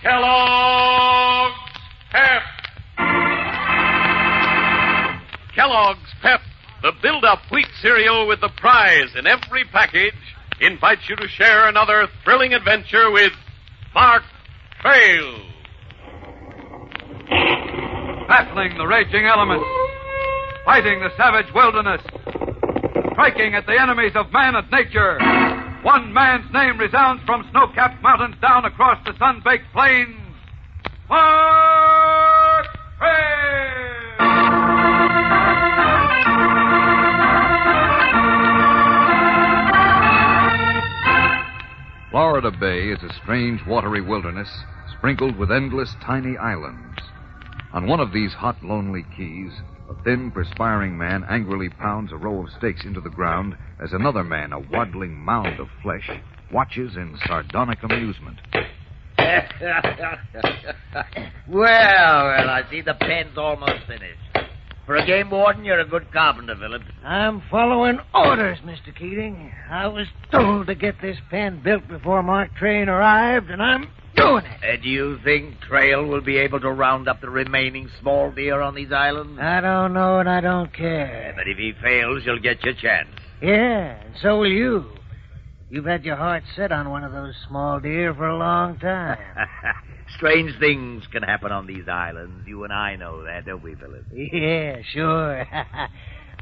Kellogg's Pep. Kellogg's Pep, the build-up wheat cereal with the prize in every package, invites you to share another thrilling adventure with Mark Trail. Battling the raging elements, fighting the savage wilderness, striking at the enemies of man and nature. One man's name resounds from snow-capped mountains down across the sun-baked plains. Mark Trail! Florida Bay is a strange watery wilderness sprinkled with endless tiny islands. On one of these hot, lonely keys, a thin, perspiring man angrily pounds a row of stakes into the ground as another man, a waddling mound of flesh, watches in sardonic amusement. Well, I see the pen's almost finished. For a game warden, you're a good carpenter, Phillips. I'm following orders, Mr. Keating. I was told to get this pen built before Mark Train arrived, and I'm doing it. Do you think Trail will be able to round up the remaining small deer on these islands? I don't know, and I don't care. But if he fails, you'll get your chance. Yeah, and so will you. You've had your heart set on one of those small deer for a long time. Strange things can happen on these islands. You and I know that, don't we, Phillips? Yeah, sure.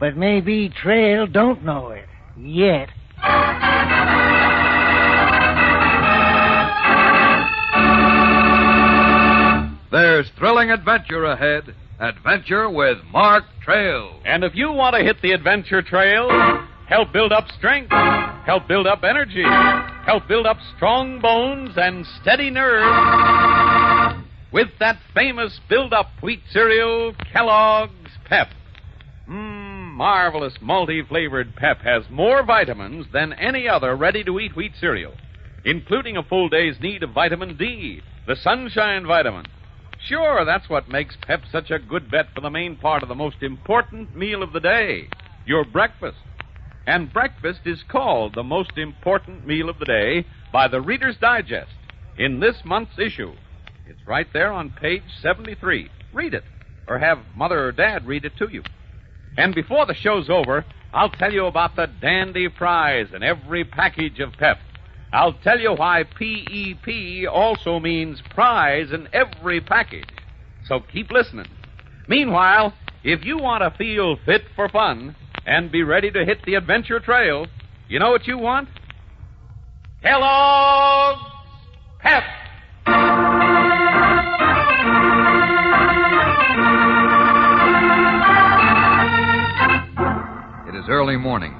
But maybe Trail don't know it. Yet. There's thrilling adventure ahead. Adventure with Mark Trail. And if you want to hit the adventure trail, help build up strength, help build up energy, help build up strong bones and steady nerves with that famous build-up wheat cereal, Kellogg's Pep. Marvelous multi-flavored Pep has more vitamins than any other ready-to-eat wheat cereal, including a full day's need of vitamin D, the sunshine vitamin. Sure, that's what makes Pep such a good bet for the main part of the most important meal of the day, your breakfast. And breakfast is called the most important meal of the day by the Reader's Digest in this month's issue. It's right there on page 73. Read it, or have Mother or Dad read it to you. And before the show's over, I'll tell you about the dandy prize in every package of Pep. I'll tell you why P-E-P also means prize in every package. So keep listening. Meanwhile, if you want to feel fit for fun and be ready to hit the adventure trail, you know what you want? Kellogg's Pep! It is early morning,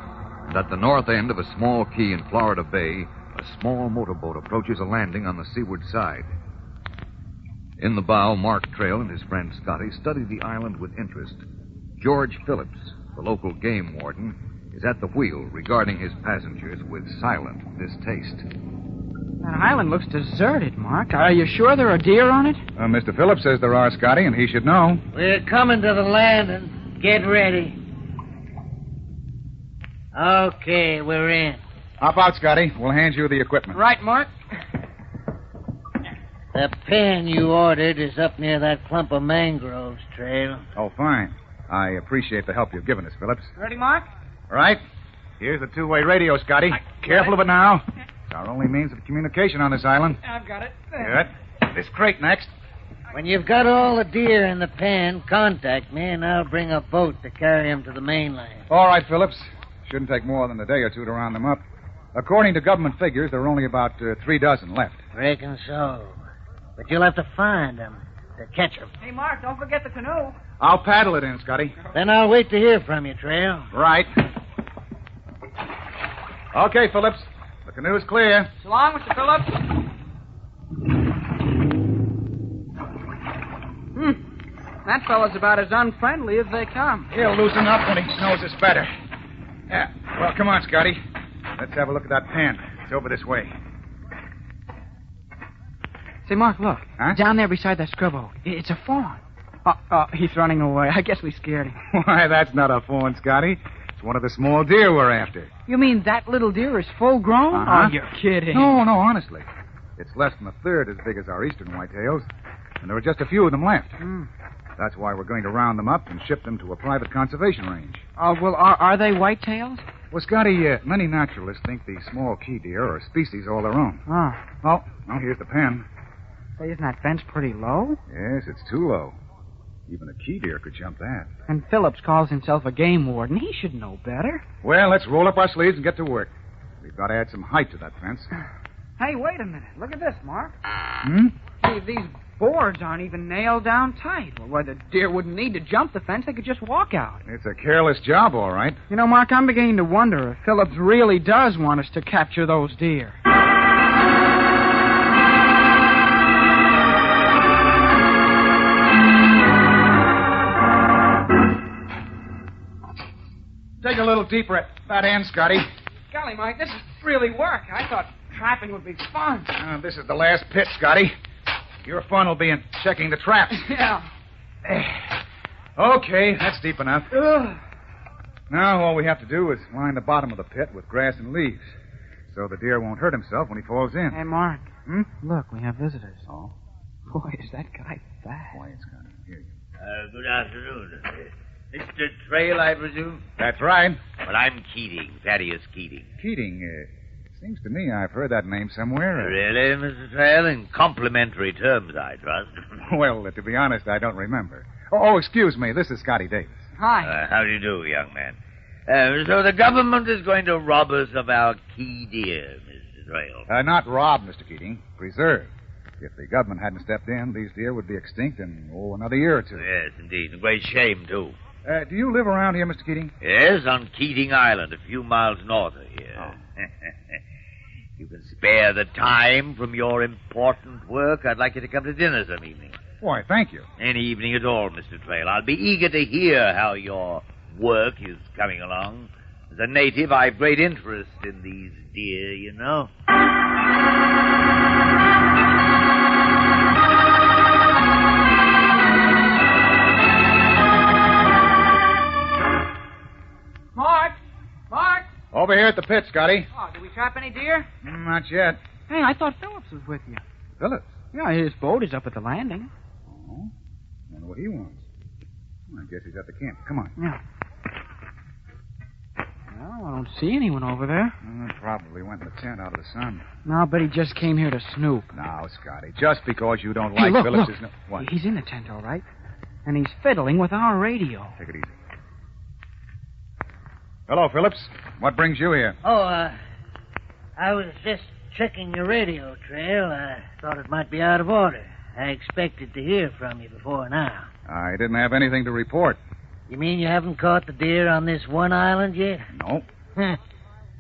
and at the north end of a small key in Florida Bay, a small motorboat approaches a landing on the seaward side. In the bow, Mark Trail and his friend Scotty study the island with interest. George Phillips, the local game warden, is at the wheel regarding his passengers with silent distaste. That island looks deserted, Mark. Are you sure there are deer on it? Mr. Phillips says there are, Scotty, and he should know. We're coming to the landing. Get ready. Okay, we're in. Hop out, Scotty. We'll hand you the equipment. Right, Mark. The pen you ordered is up near that clump of mangroves, Trail. Oh, fine. I appreciate the help you've given us, Phillips. Ready, Mark? All right. Here's the two-way radio, Scotty. Careful of it now. It's our only means of communication on this island. I've got it. Good. This crate next. When you've got all the deer in the pen, contact me, and I'll bring a boat to carry them to the mainland. All right, Phillips. Shouldn't take more than a day or two to round them up. According to government figures, there are only about 3 dozen left. Reckon so. But you'll have to find them to catch them. Hey, Mark, don't forget the canoe. I'll paddle it in, Scotty. Then I'll wait to hear from you, Trail. Right. Okay, Phillips. The canoe's clear. So long, Mr. Phillips. That fellow's about as unfriendly as they come. He'll loosen up when he knows us better. Yeah. Well, come on, Scotty. Let's have a look at that pen. It's over this way. Say, Mark, look. Huh? Down there beside that scrub oak. It's a fawn. He's running away. I guess we scared him. Why, that's not a fawn, Scotty. It's one of the small deer we're after. You mean that little deer is full grown? Uh-huh. Oh, you're kidding. No, honestly. It's less than a third as big as our eastern whitetails, and there are just a few of them left. That's why we're going to round them up and ship them to a private conservation range. Well, are they whitetails? Well, Scotty, many naturalists think these small key deer are a species all their own. Oh. Well, here's the pen. Say, isn't that fence pretty low? Yes, it's too low. Even a key deer could jump that. And Phillips calls himself a game warden. He should know better. Well, let's roll up our sleeves and get to work. We've got to add some height to that fence. Hey, wait a minute. Look at this, Mark. Hmm? These boards aren't even nailed down tight. Well, the deer wouldn't need to jump the fence. They could just walk out. It's a careless job, all right. You know, Mark, I'm beginning to wonder if Phillips really does want us to capture those deer. Take a little deeper at that end, Scotty. Golly, Mike, this is really work. I thought trapping would be fun. This is the last pit, Scotty. Your fun will be in checking the traps. Yeah. Okay, that's deep enough. Ugh. Now all we have to do is line the bottom of the pit with grass and leaves, so the deer won't hurt himself when he falls in. Hey, Mark. Hmm? Look, we have visitors. Oh? Boy, is that guy fat. Quiet, Scotty. Here you Good afternoon. Mr. Trail, I presume? That's right. Well, I'm Keating, Thaddeus Keating. Keating, seems to me I've heard that name somewhere. Really, Mr. Trail? In complimentary terms, I trust. Well, to be honest, I don't remember. Oh, excuse me. This is Scotty Davis. Hi. How do you do, young man? So the government is going to rob us of our key deer, Mr. Trail. Not rob, Mr. Keating. Preserve. If the government hadn't stepped in, these deer would be extinct in, another year or two. Yes, indeed. A great shame, too. Do you live around here, Mr. Keating? Yes, on Keating Island, a few miles north of here. Oh. You can spare the time from your important work. I'd like you to come to dinner some evening. Why, thank you. Any evening at all, Mr. Trail. I'll be eager to hear how your work is coming along. As a native, I've great interest in these deer, you know. Mark! Over here at the pit, Scotty. Oh, did we trap any deer? Not yet. Hey, I thought Phillips was with you. Phillips? Yeah, his boat is up at the landing. Oh? Wonder what he wants. I guess he's at the camp. Come on. Yeah. Well, I don't see anyone over there. Probably went in the tent out of the sun. No, I bet he just came here to snoop. Now, Scotty, just because you don't Hey, like look, Phillips look. is no... What? He's in the tent, all right. And he's fiddling with our radio. Take it easy. Hello, Phillips. What brings you here? I was just checking your radio, Trail. I thought it might be out of order. I expected to hear from you before now. I didn't have anything to report. You mean you haven't caught the deer on this one island yet? No. I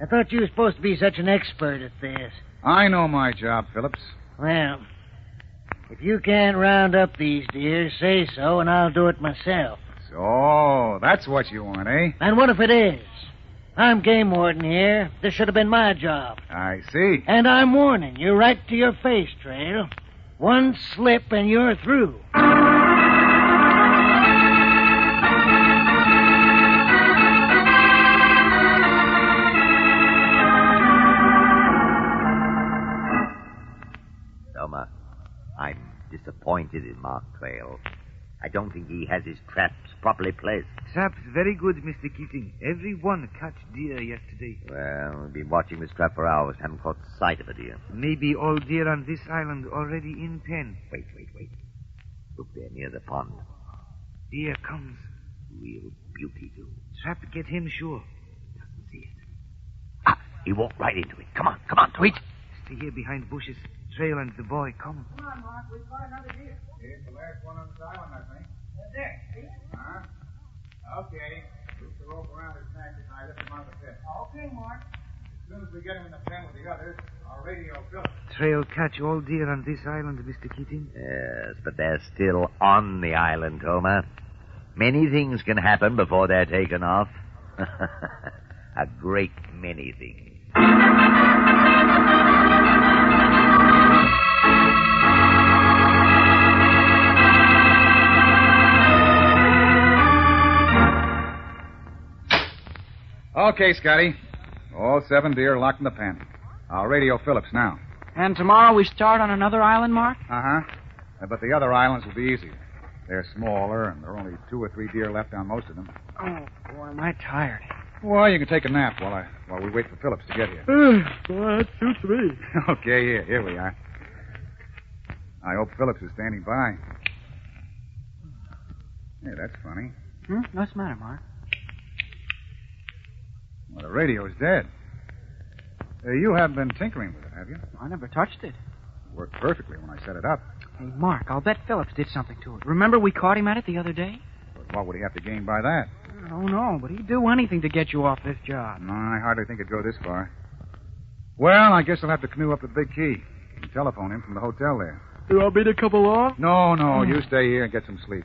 thought you were supposed to be such an expert at this. I know my job, Phillips. Well, if you can't round up these deer, say so, and I'll do it myself. So, that's what you want, eh? And what if it is? I'm game warden here. This should have been my job. I see. And I'm warning you right to your face, Trail. One slip and you're through. Selma, I'm disappointed in Mark Trail. I don't think he has his traps properly placed. Traps very good, Mr. Keating. Every one catch deer yesterday. Well, we've been watching this trap for hours. Haven't caught sight of a deer. Maybe all deer on this island already in pen. Wait. Look there near the pond. Deer comes. Real beauty, too. Trap get him sure. Doesn't see it. Ah, he walked right into it. Come on, wait. Stay here behind bushes. Trail and the boy, come. Come on, Mark. We've got another deer. It's the last one on this island, I think. There. See? Huh? Okay. Loop the rope around his neck and I lift him out of the pit. Okay, Mark. As soon as we get him in the pen with the others, I'll radio Phillips. Trail catch all deer on this island, Mr. Keating. Yes, but they're still on the island, Homer. Many things can happen before they're taken off. A great many things. Okay, Scotty. All 7 deer locked in the pen. I'll radio Phillips now. And tomorrow we start on another island, Mark? Uh-huh. But the other islands will be easier. They're smaller, and there are only 2 or 3 deer left on most of them. Oh, boy, am I tired. Well, you can take a nap while we wait for Phillips to get here. Well, that suits me. Okay, here we are. I hope Phillips is standing by. Hey, that's funny. What's the matter, Mark? Well, the radio's dead. You haven't been tinkering with it, have you? I never touched it. It worked perfectly when I set it up. Hey, Mark, I'll bet Phillips did something to it. Remember we caught him at it the other day? But what would he have to gain by that? I don't know, but he'd do anything to get you off this job. No, I hardly think it'd go this far. Well, I guess I'll have to canoe up to Big Key and telephone him from the hotel there. You want me to come along? No, you stay here and get some sleep.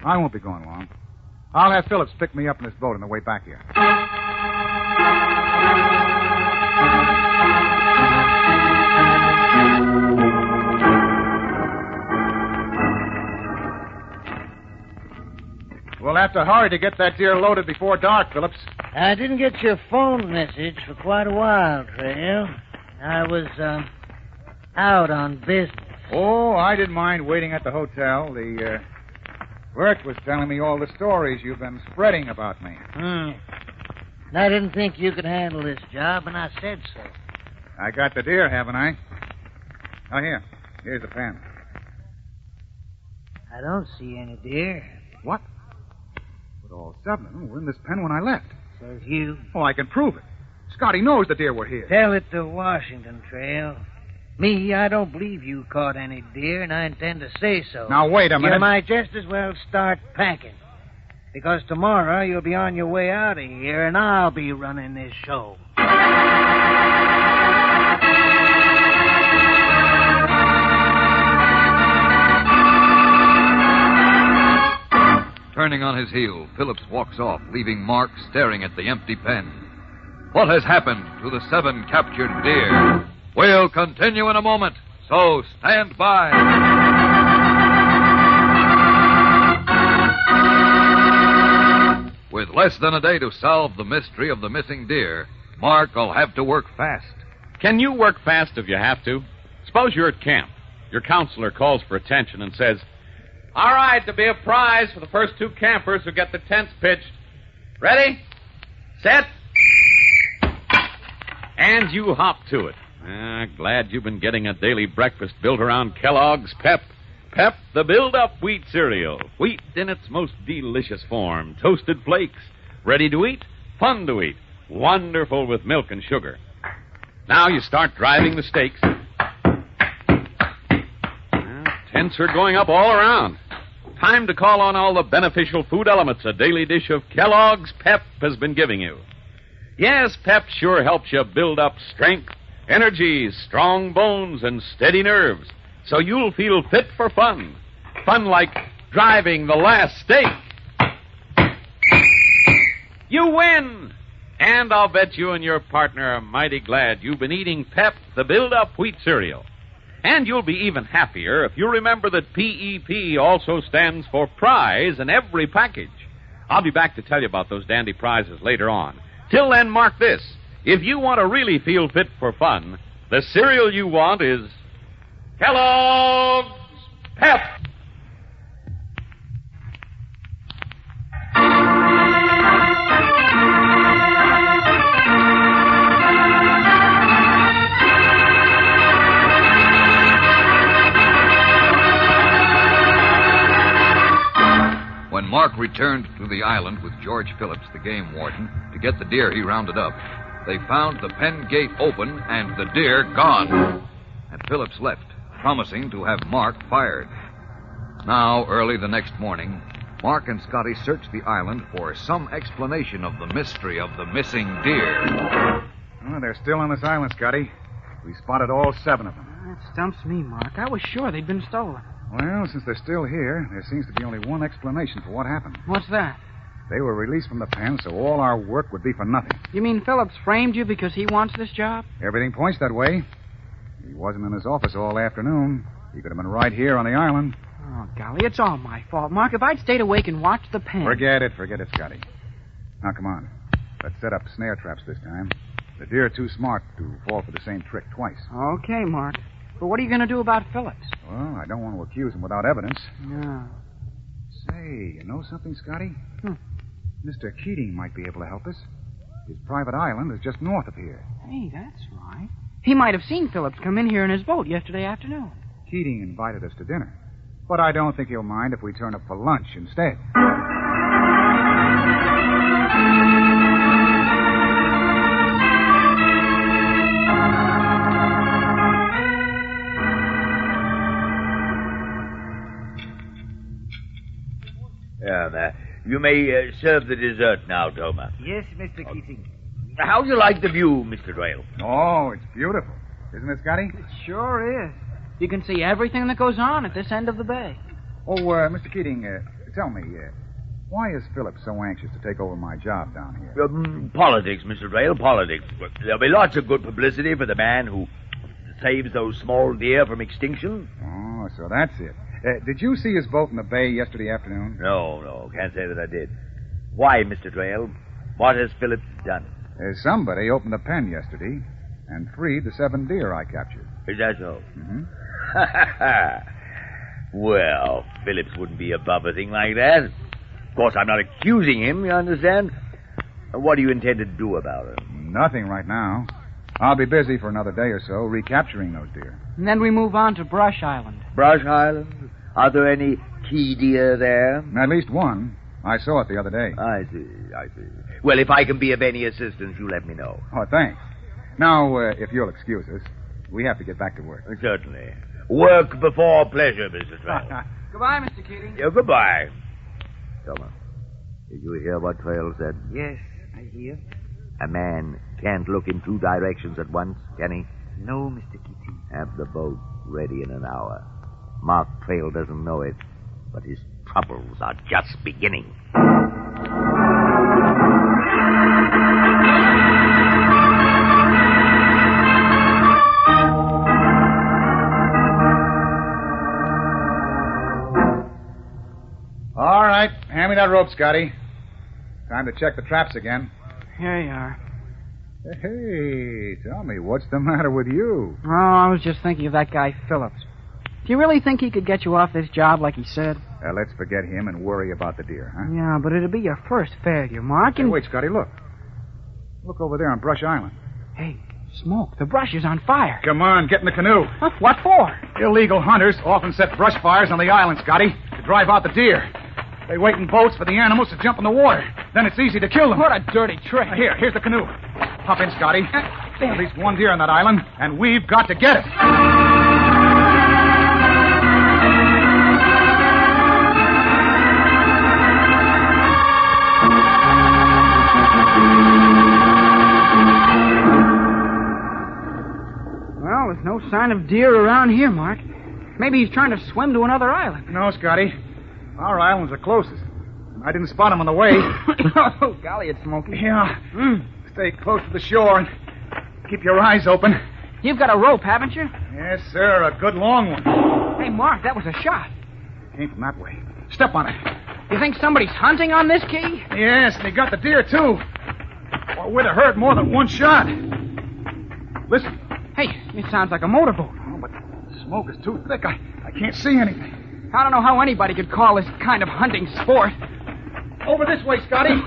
I won't be going long. I'll have Phillips pick me up in this boat on the way back here. We'll have to hurry to get that deer loaded before dark, Phillips. I didn't get your phone message for quite a while, Trail. I was, out on business. Oh, I didn't mind waiting at the hotel. The, Bert was telling me all the stories you've been spreading about me. I didn't think you could handle this job, and I said so. I got the deer, haven't I? Oh, here's the pen. I don't see any deer. What? But all 7 were in this pen when I left. Says you. Oh, I can prove it. Scotty knows the deer were here. Tell it to Washington, Trail. Me, I don't believe you caught any deer, and I intend to say so. Now, wait a minute. You might just as well start packing. Because tomorrow you'll be on your way out of here, and I'll be running this show. Turning on his heel, Phillips walks off, leaving Mark staring at the empty pen. What has happened to the 7 captured deer? We'll continue in a moment, so stand by. With less than a day to solve the mystery of the missing deer, Mark will have to work fast. Can you work fast if you have to? Suppose you're at camp. Your counselor calls for attention and says, "All right, there'll be a prize for the first 2 campers who get the tents pitched. Ready? Set? And you hop to it. Glad you've been getting a daily breakfast built around Kellogg's Pep. Pep, the build-up wheat cereal. Wheat in its most delicious form. Toasted flakes. Ready to eat, fun to eat. Wonderful with milk and sugar. Now you start driving the stakes. Tents are going up all around. Time to call on all the beneficial food elements a daily dish of Kellogg's Pep has been giving you. Yes, Pep sure helps you build up strength, energy, strong bones, and steady nerves, so you'll feel fit for fun. Fun like driving the last stake. You win! And I'll bet you and your partner are mighty glad you've been eating Pep, the build-up wheat cereal. And you'll be even happier if you remember that PEP also stands for prize in every package. I'll be back to tell you about those dandy prizes later on. Till then, mark this. If you want to really feel fit for fun, the cereal you want is Kellogg's Pep. When Mark returned to the island with George Phillips, the game warden, to get the deer he rounded up, they found the pen gate open and the deer gone. And Phillips left, promising to have Mark fired. Now, early the next morning, Mark and Scotty searched the island for some explanation of the mystery of the missing deer. Well, they're still on this island, Scotty. We spotted all 7 of them. That stumps me, Mark. I was sure they'd been stolen. Well, since they're still here, there seems to be only one explanation for what happened. What's that? They were released from the pen, so all our work would be for nothing. You mean Phillips framed you because he wants this job? Everything points that way. He wasn't in his office all afternoon. He could have been right here on the island. Oh, golly, it's all my fault, Mark. If I'd stayed awake and watched the pen... Forget it, Scotty. Now, come on. Let's set up snare traps this time. The deer are too smart to fall for the same trick twice. Okay, Mark. But what are you going to do about Phillips? Well, I don't want to accuse him without evidence. No. Say, you know something, Scotty? Mr. Keating might be able to help us. His private island is just north of here. Hey, that's right. He might have seen Phillips come in here in his boat yesterday afternoon. Keating invited us to dinner. But I don't think he'll mind if we turn up for lunch instead. You may serve the dessert now, Toma. Yes, Mr. Keating. How do you like the view, Mr. Trail? Oh, it's beautiful. Isn't it, Scotty? It sure is. You can see everything that goes on at this end of the bay. Oh, Mr. Keating, tell me, why is Philip so anxious to take over my job down here? Politics, Mr. Trail, politics. There'll be lots of good publicity for the man who saves those small deer from extinction. Oh, so that's it. Did you see his boat in the bay yesterday afternoon? No, can't say that I did. Why, Mr. Trail? What has Phillips done? Somebody opened the pen yesterday and freed the 7 deer I captured. Is that so? Mm-hmm. Well, Phillips wouldn't be above a thing like that. Of course, I'm not accusing him, you understand? What do you intend to do about it? Nothing right now. I'll be busy for another day or so recapturing those deer. And then we move on to Brush Island. Brush Island? Are there any key deer there? At least one. I saw it the other day. I see. Well, if I can be of any assistance, you let me know. Oh, thanks. Now, if you'll excuse us, we have to get back to work. Certainly. Work before pleasure, Mr. Trail. Goodbye, Mr. Keating. Goodbye. Toma, did you hear what Trail said? Yes, I hear. A man can't look in 2 directions at once, can he? No, Mr. Keating. Have the boat ready in an hour. Mark Trail doesn't know it, but his troubles are just beginning. All right, hand me that rope, Scotty. Time to check the traps again. Here you are. Hey, tell me, what's the matter with you? Oh, I was just thinking of that guy, Phillips. Do you really think he could get you off this job like he said? Let's forget him and worry about the deer, huh? Yeah, but it'll be your first failure, Mark. Hey, wait, Scotty, look. Look over there on Brush Island. Hey, smoke. The brush is on fire. Come on, get in the canoe. Huh? What for? Illegal hunters often set brush fires on the island, Scotty, to drive out the deer. They wait in boats for the animals to jump in the water. Then it's easy to kill them. What a dirty trick. Here's the canoe. Hop in, Scotty. At least one deer on that island, and we've got to get it. Well, there's no sign of deer around here, Mark. Maybe he's trying to swim to another island. No, Scotty. Our island's the closest. I didn't spot him on the way. Oh, golly, it's smoky. Yeah. Stay close to the shore and keep your eyes open. You've got a rope, haven't you? Yes, sir. A good long one. Hey, Mark, that was a shot. Came from that way. Step on it. You think somebody's hunting on this key? Yes, and he got the deer, too. Or we'd have heard more than one shot. Listen. Hey, it sounds like a motorboat. Oh, but the smoke is too thick. I can't see anything. I don't know how anybody could call this kind of hunting sport. Over this way, Scotty.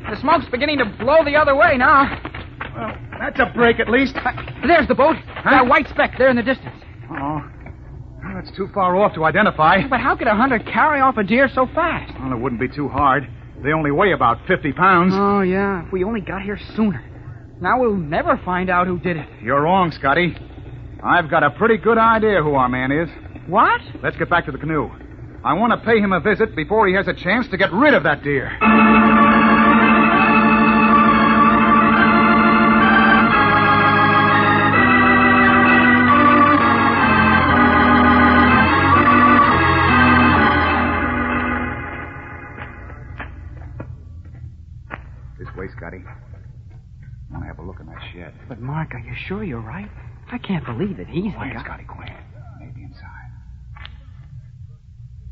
The smoke's beginning to blow the other way now. Well, that's a break at least. There's the boat. That white speck there in the distance. Oh. Well, that's too far off to identify. But how could a hunter carry off a deer so fast? Well, it wouldn't be too hard. They only weigh about 50 pounds. Oh, yeah. If we only got here sooner. Now we'll never find out who did it. You're wrong, Scotty. I've got a pretty good idea who our man is. What? Let's get back to the canoe. I want to pay him a visit before he has a chance to get rid of that deer. This way, Scotty. I want to have a look in that shed. But, Mark, are you sure you're right? I can't believe that he's the Quiet, guy. Scotty, quiet. Maybe inside.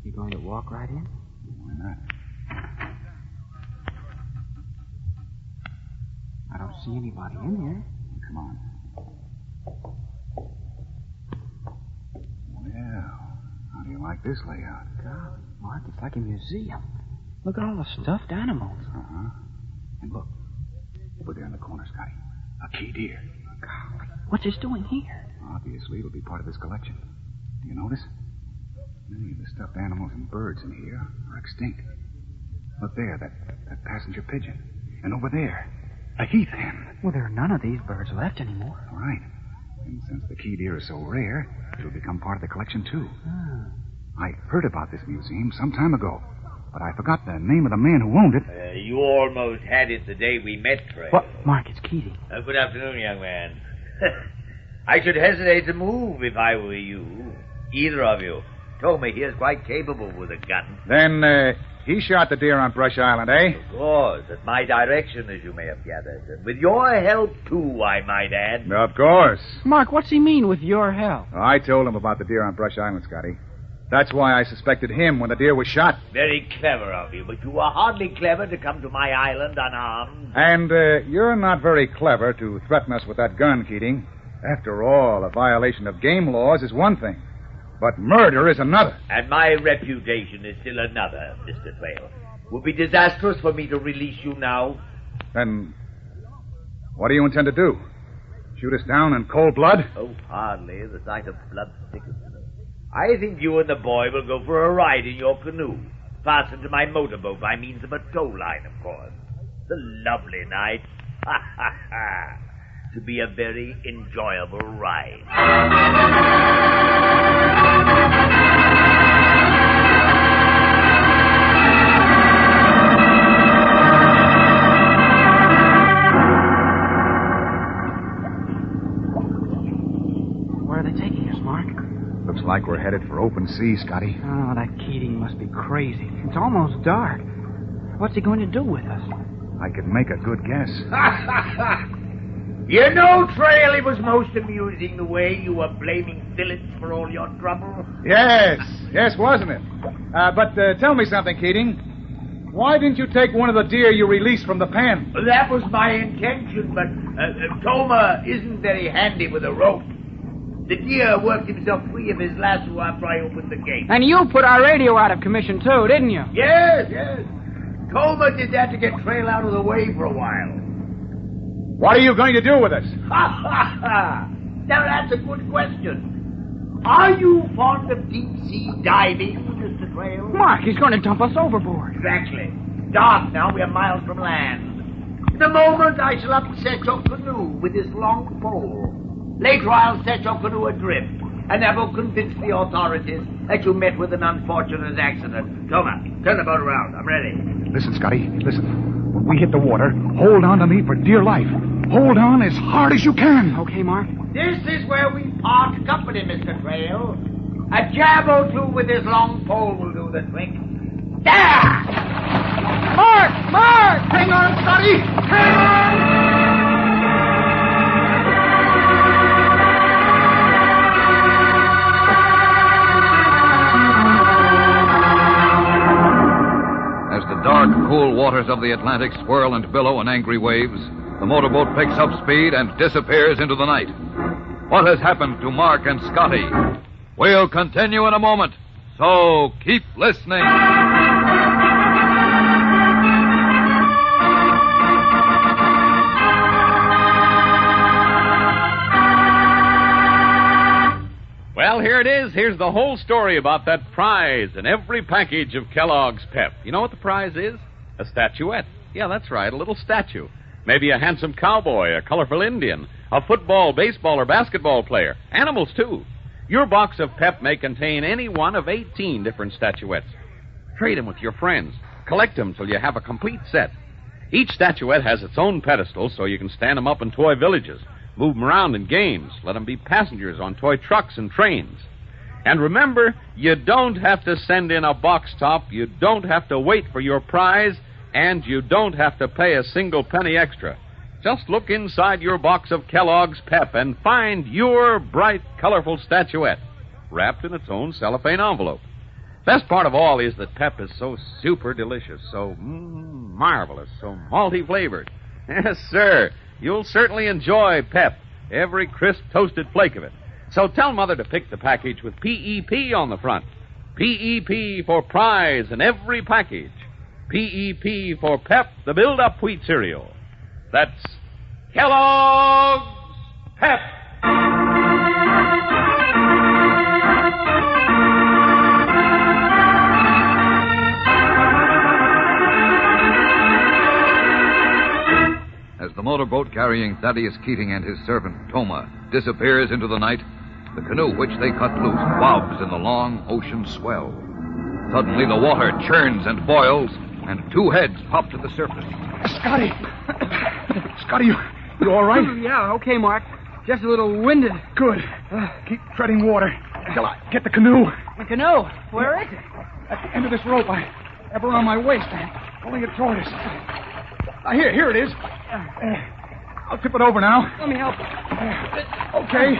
You going to walk right in? Why not? I don't don't see anybody in here. Come on. Well, how do you like this layout? God, Mark, it's like a museum. Look at all the stuffed animals. Uh-huh. And look. Over there in the corner, Scotty. A key deer. Golly, what's this doing here? Obviously, it'll be part of this collection. Do you notice? Many of the stuffed animals and birds in here are extinct. Look there, that passenger pigeon. And over there, a heath hen. Well, there are none of these birds left anymore. All right. And since the key deer is so rare, it'll become part of the collection, too. I heard about this museum some time ago, but I forgot the name of the man who owned it. You almost had it the day we met, Trail. What? Mark, it's Keating. Good afternoon, young man. I should hesitate to move if I were you. Either of you. Toma here's quite capable with a gun. Then, he shot the deer on Brush Island, eh? Of course, at my direction, as you may have gathered. And with your help, too, I might add. Of course. Mark, what's he mean with your help? I told him about the deer on Brush Island, Scotty. That's why I suspected him when the deer was shot. Very clever of you, but you were hardly clever to come to my island unarmed. And you're not very clever to threaten us with that gun, Keating. After all, a violation of game laws is one thing, but murder is another. And my reputation is still another, Mr. Trail. Would be disastrous for me to release you now. Then what do you intend to do? Shoot us down in cold blood? Oh, hardly. The sight of blood sickens me. I think you and the boy will go for a ride in your canoe, fastened to my motorboat by means of a tow line, of course. It's a lovely night. Ha, ha, ha. To be a very enjoyable ride. Where are they taking us, Mark? Looks like we're headed for open sea, Scotty. Oh, that Keating must be crazy. It's almost dark. What's he going to do with us? I could make a good guess. You know, Trail, it was most amusing the way you were blaming Phillips for all your trouble. Yes, wasn't it? But tell me something, Keating. Why didn't you take one of the deer you released from the pen? That was my intention, but Toma isn't very handy with a rope. The deer worked himself free of his lasso after I opened the gate. And you put our radio out of commission, too, didn't you? Yes. Toma did that to get Trail out of the way for a while. What are you going to do with us? Now, that's a good question. Are you fond of deep-sea diving, Mr. Trail? Mark, he's going to dump us overboard. Exactly. Dark now. We are miles from land. In a moment, I shall upset your canoe with this long pole. Later, I'll set your canoe adrift, and that will convince the authorities that you met with an unfortunate accident. Toma, turn the boat around. I'm ready. Listen, Scotty, listen. When we hit the water, hold on to me for dear life. Hold on as hard as you can. Okay, Mark. This is where we part company, Mr. Trail. A jab or two with this long pole will do the trick. There! Mark! Hang on, Scotty! Hang on! As the dark, cool waters of the Atlantic swirl and billow in angry waves, the motorboat picks up speed and disappears into the night. What has happened to Mark and Scotty? We'll continue in a moment, so keep listening. Well, here it is. Here's the whole story about that prize in every package of Kellogg's Pep. You know what the prize is? A statuette. Yeah, that's right, a little statue. Maybe a handsome cowboy, a colorful Indian, a football, baseball, or basketball player. Animals, too. Your box of Pep may contain any one of 18 different statuettes. Trade them with your friends. Collect them till you have a complete set. Each statuette has its own pedestal, so you can stand them up in toy villages. Move them around in games. Let them be passengers on toy trucks and trains. And remember, you don't have to send in a box top, you don't have to wait for your prize, and you don't have to pay a single penny extra. Just look inside your box of Kellogg's Pep and find your bright, colorful statuette, wrapped in its own cellophane envelope. Best part of all is that Pep is so super delicious, so marvelous, so malty flavored. Yes, sir. You'll certainly enjoy Pep, every crisp toasted flake of it. So tell Mother to pick the package with PEP on the front. PEP for prize in every package. PEP for Pep, the build-up wheat cereal. That's Kellogg's Pep. As the motorboat carrying Thaddeus Keating and his servant, Toma, disappears into the night, the canoe which they cut loose bobs in the long ocean swell. Suddenly, the water churns and boils, and two heads pop to the surface. Scotty! Scotty, you all right? Yeah, okay, Mark. Just a little winded. Good. Keep treading water until I get the canoe. The canoe? Where is it? At the end of this rope, I have around my waist. I'm pulling it toward us. Here it is. I'll tip it over now. Let me help. Okay.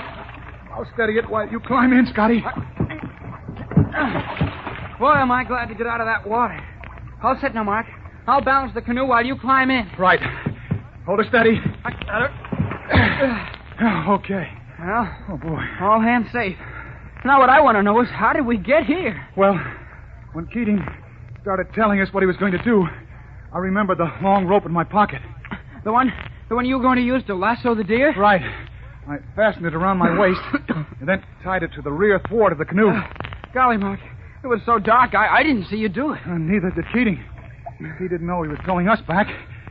I'll steady it while you climb in, Scotty. Boy, am I glad to get out of that water. All set now, Mark. I'll balance the canoe while you climb in. Right. Hold her steady. I got her. Okay. Well, Oh, boy. all hands safe. Now what I want to know is how did we get here? Well, when Keating started telling us what he was going to do, I remembered the long rope in my pocket. The one you were going to use to lasso the deer? Right. I fastened it around my waist and then tied it to the rear thwart of the canoe. Golly, Mark. It was so dark, I didn't see you do it. Neither did Keating. He didn't know he was towing us back,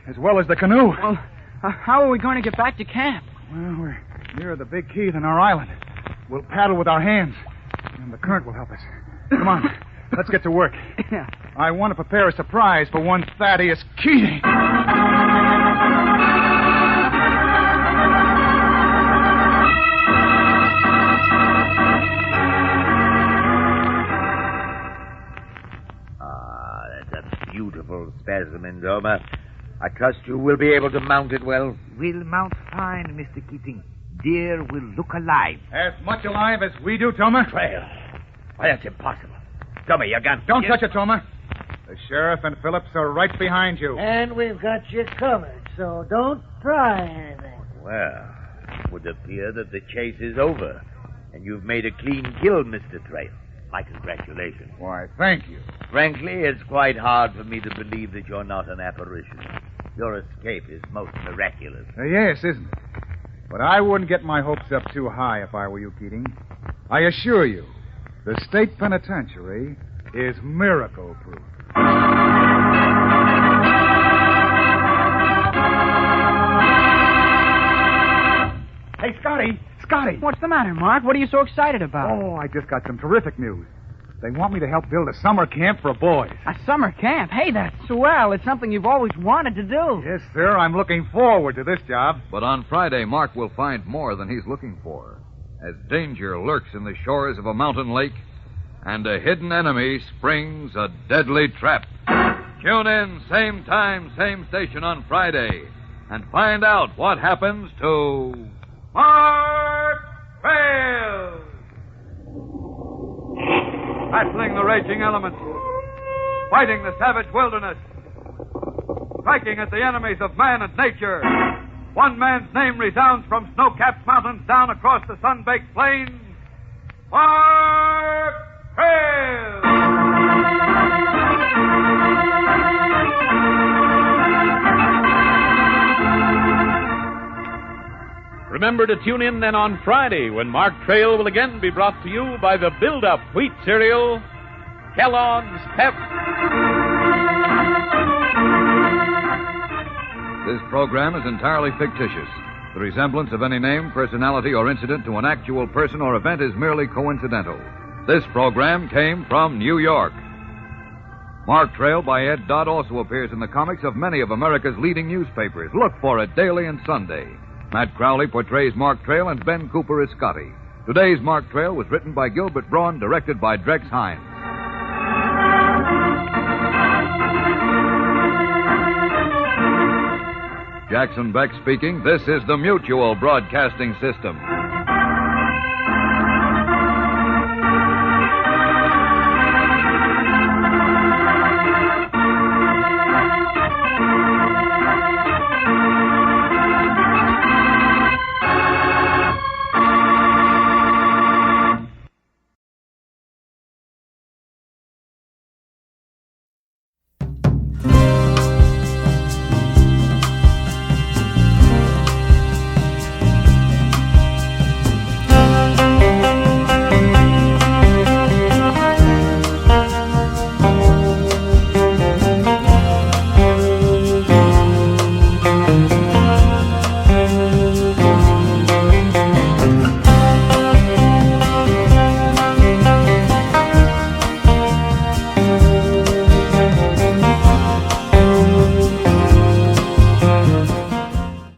as well as the canoe. Well, how are we going to get back to camp? Well, we're nearer the big key than our island. We'll paddle with our hands, and the current will help us. Come on, let's get to work. Yeah. I want to prepare a surprise for one Thaddeus Keating. That's a beautiful specimen, Toma. I trust you will be able to mount it well. We'll mount fine, Mr. Keating. Deer will look alive. As much alive as we do, Toma. Trail. Why, that's impossible. Toma, your gun. Don't touch it, Toma. The sheriff and Phillips are right behind you. And we've got you covered, so don't try anything. Well, it would appear that the chase is over, and you've made a clean kill, Mr. Trail. My congratulations. Why, thank you. Frankly, it's quite hard for me to believe that you're not an apparition. Your escape is most miraculous. Yes, isn't it? But I wouldn't get my hopes up too high if I were you, Keating. I assure you, the state penitentiary is miracle-proof. Hey, Scotty! Scotty! What's the matter, Mark? What are you so excited about? Oh, I just got some terrific news. They want me to help build a summer camp for boys. A summer camp? Hey, that's swell. It's something you've always wanted to do. Yes, sir. I'm looking forward to this job. But on Friday, Mark will find more than he's looking for, as danger lurks in the shores of a mountain lake, and a hidden enemy springs a deadly trap. Tune in, same time, same station on Friday, and find out what happens to Mark Trail! Battling the raging elements, fighting the savage wilderness, striking at the enemies of man and nature. One man's name resounds from snow-capped mountains down across the sun-baked plains. Mark Trail! Remember to tune in then on Friday when Mark Trail will again be brought to you by the build-up wheat cereal, Kellogg's Pep. This program is entirely fictitious. The resemblance of any name, personality, or incident to an actual person or event is merely coincidental. This program came from New York. Mark Trail by Ed Dodd also appears in the comics of many of America's leading newspapers. Look for it daily and Sunday. Matt Crowley portrays Mark Trail, and Ben Cooper is Scotty. Today's Mark Trail was written by Gilbert Braun, directed by Drex Hines. Jackson Beck speaking. This is the Mutual Broadcasting System.